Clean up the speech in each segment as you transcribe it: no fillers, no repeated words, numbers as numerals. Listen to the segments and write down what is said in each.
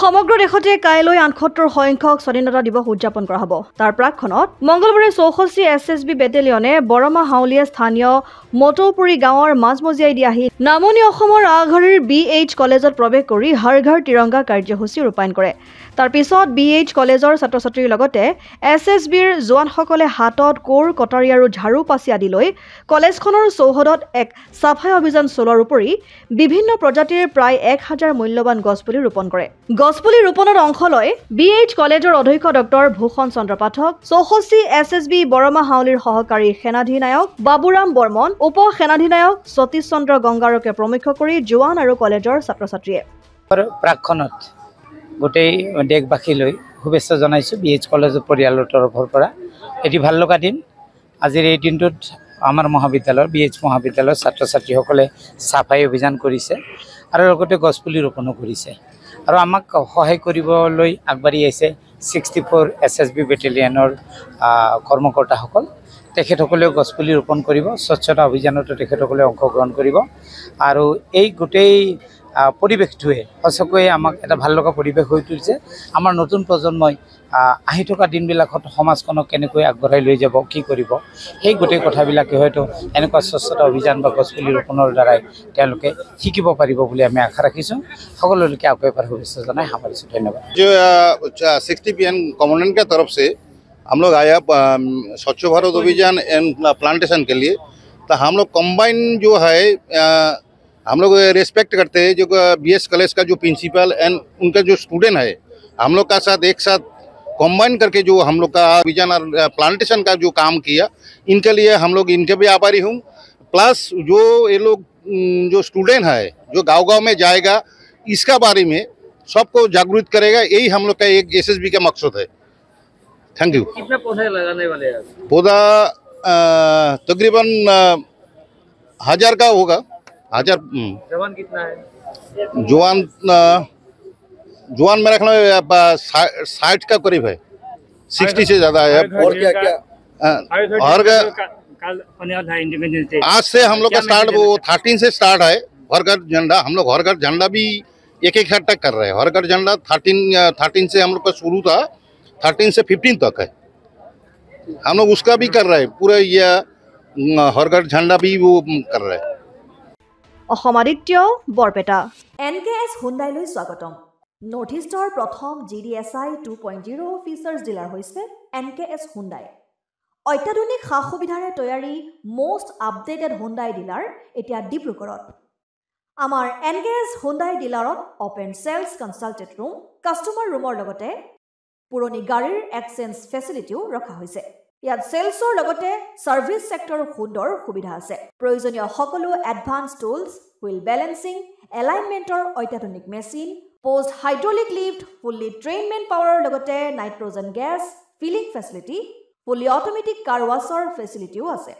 সমগ্ৰ দেশতে কাইলৈ ৭৮ সংখ্যক স্বাধীনতা দিৱস উদযাপন কৰা হ'ব। তাৰ প্ৰাকখনত মঙ্গলবাৰে ৬৪ SSB বেটেলিয়নে বৰমা হাউলীয়া স্থানীয় মটৌপুৰী গাঁৱৰ মাজমজিয়াই দি আহি নামনি অসমৰ আগশাৰীৰ BH কলেজত প্ৰৱেশ কৰি হৰ ঘৰ তিৰংগা কাৰ্যসূচী ৰূপায়ণ কৰে। তাৰ পিছত BH কলেজৰ ছাত্ৰ-ছাত্ৰীৰ লগতে SSBৰ জোৱানসকলে হাতত কোৰ, কটাৰী আৰু ঝাৰু পাচি আদি লৈ কলেজখনৰ চৌহদত এক চাফাই অভিযান চলোৱাৰ উপৰি বিভিন্ন প্ৰজাতিৰ প্ৰায় 1000 মূল্যৱান গছপুলি ৰোপণ কৰে। গছপুলি ৰোপণত অংশ লয় BH কলেজৰ অধ্যক্ষ ডক্টৰ ভূষণ চন্দ্ৰ পাঠক, ৬৪ SSB বৰমা হাউলীৰ সহকাৰী সেনাধিনায়ক বাবুৰাম বৰ্মন, উপ সেনাধিনায়ক সতীশ চন্দ্ৰ গংগাৰকে প্ৰমুখ্য কৰি জোৱান আৰু কলেজৰ ছাত্ৰ-ছাত্ৰীয়ে প্ৰাকখনত গোটেই দেশবাসীলৈ শুভেচ্ছা জনাইছোঁ। BH কলেজৰ পৰিয়ালৰ তৰফৰ পৰা এটি ভাল লগা দিন। আজিৰ এই দিনটোত আমাৰ মহাবিদ্যালয়ৰ BH মহাবিদ্যালয়ৰ ছাত্ৰ-ছাত্ৰীসকলে চাফাই অভিযান কৰিছে আৰু লগতে গছপুলি ৰোপণো কৰিছে আৰু আমাক সহায় কৰিবলৈ আগবাঢ়ি আহিছে 64 SSB বেটেলিয়নৰ কৰ্মকৰ্তাসকল। তেখেতসকলেও গছপুলি ৰোপণ কৰিব, স্বচ্ছতা অভিযানতো তেখেতসকলে অংশগ্ৰহণ কৰিব আৰু এই গোটেই পৰিৱেশটোৱে সঁচাকৈয়ে আমাক এটা ভাল লগা পৰিৱেশ হৈ তুলিছে। আমাৰ নতুন প্ৰজন্মই আহি থকা দিনবিলাকত সমাজখনক কেনেকৈ আগবঢ়াই লৈ যাব, কি কৰিব, সেই গোটেই কথাবিলাকে হয়তো এনেকুৱা স্বচ্ছতা অভিযান বা গছপুলি ৰোপণৰ দ্বাৰাই তেওঁলোকে শিকিব পাৰিব বুলি আমি আশা ৰাখিছোঁ। সকলোলৈকে আকৌ এবাৰ শুভেচ্ছা জনাই সামৰিছোঁ। ধন্যবাদ। 60 PM कॉमोनेंट के तरफ से हम लोग आया स्वच्छ भारत अभियान एंड प्लांटेशन के लिए। तो हम लोग कंबाइन जो है हम लोग रेस्पेक्ट करते हैं जो BH कॉलेज का जो प्रिंसिपल एंड उनका जो स्टूडेंट है, हम लोग का साथ एक साथ कंबाइन करके जो हम लोग का अभियान और प्लांटेशन का जो काम किया, इनके लिए हम लोग इनके भी आभारी हूँ। प्लस जो ये लोग जो स्टूडेंट है जो गांव-गांव में जाएगा, इसका बारे में सबको जागरूक करेगा, यही हम लोग का एक SSB का मकसद है। Thank you. कितना पौधे लगाने वाले हैं? पौधा तकरीबन 1000 का होगा। 1000। जवान कितना है? जवान मेरा ख्याल 60 का करीब है, 60 से ज्यादा है। और क्या क्या और आज से हम लोग का स्टार्ट वो 13 से स्टार्ट है। हर घर झंडा, हम लोग हर घर झंडा भी एक घर तक कर रहे हैं। हर घर झंडा 13 से हम लोग का शुरू था, 13 से 15 तक है। हम लोग उसका भी कर रहे हैं, पूरा ये हर घर झंडा भी वो कर रहे हैं। অসমাদিত্য বৰপেটা। NKS হুণ্ডাইলৈ স্বাগতম। নৰ্থ ইষ্টৰ প্ৰথম GDSI 2.0 অফিচাৰ্ছ ডিলাৰ হৈছে NKS হুণ্ডাই। অত্যাধুনিক সা সুবিধাৰে তৈয়াৰী মষ্ট আপডেটেড হুণ্ডাই ডিলাৰ এতিয়া ডিব্ৰুগড়ত। আমাৰ NKS হুণ্ডাই ডিলাৰত open sales consulted room, customer ৰুমৰ লগতে পুৰণি গাড়ীৰ এক্সচেঞ্জ ফেচিলিটিও ৰখা হৈছে। ইয়াত সেলছৰ লগতে সাৰ্ভিস সেক্টৰৰ সুন্দৰ সুবিধা আছে। প্ৰয়োজনীয় সকলো এডভান্স টুলছ, হুইল বেলেন্সিং, এলাইনমেন্টৰ অত্যাধুনিক machine, post hydraulic lift, fully train man পাৱাৰৰ লগতে nitrogen gas filling facility, fully automatic car washer ফেচিলিটিও আছে।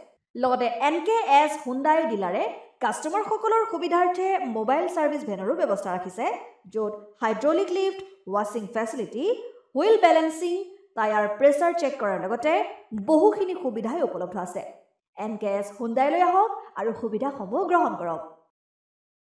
লগতে NKS হুণ্ডাই ডিলাৰে কাষ্টমাৰসকলৰ সুবিধাৰ্থে মোবাইল ছাৰ্ভিচ ভেনৰো ব্যৱস্থা ৰাখিছে, য'ত হাইড্ৰলিক লিফ্ট, ৱাছিং facility, wheel balancing, tyre pressure check কৰাৰ লগতে বহুখিনি সুবিধাই উপলব্ধ আছে। NKS হুণ্ডাইলৈ আহক আৰু সুবিধাসমূহ গ্ৰহণ কৰক।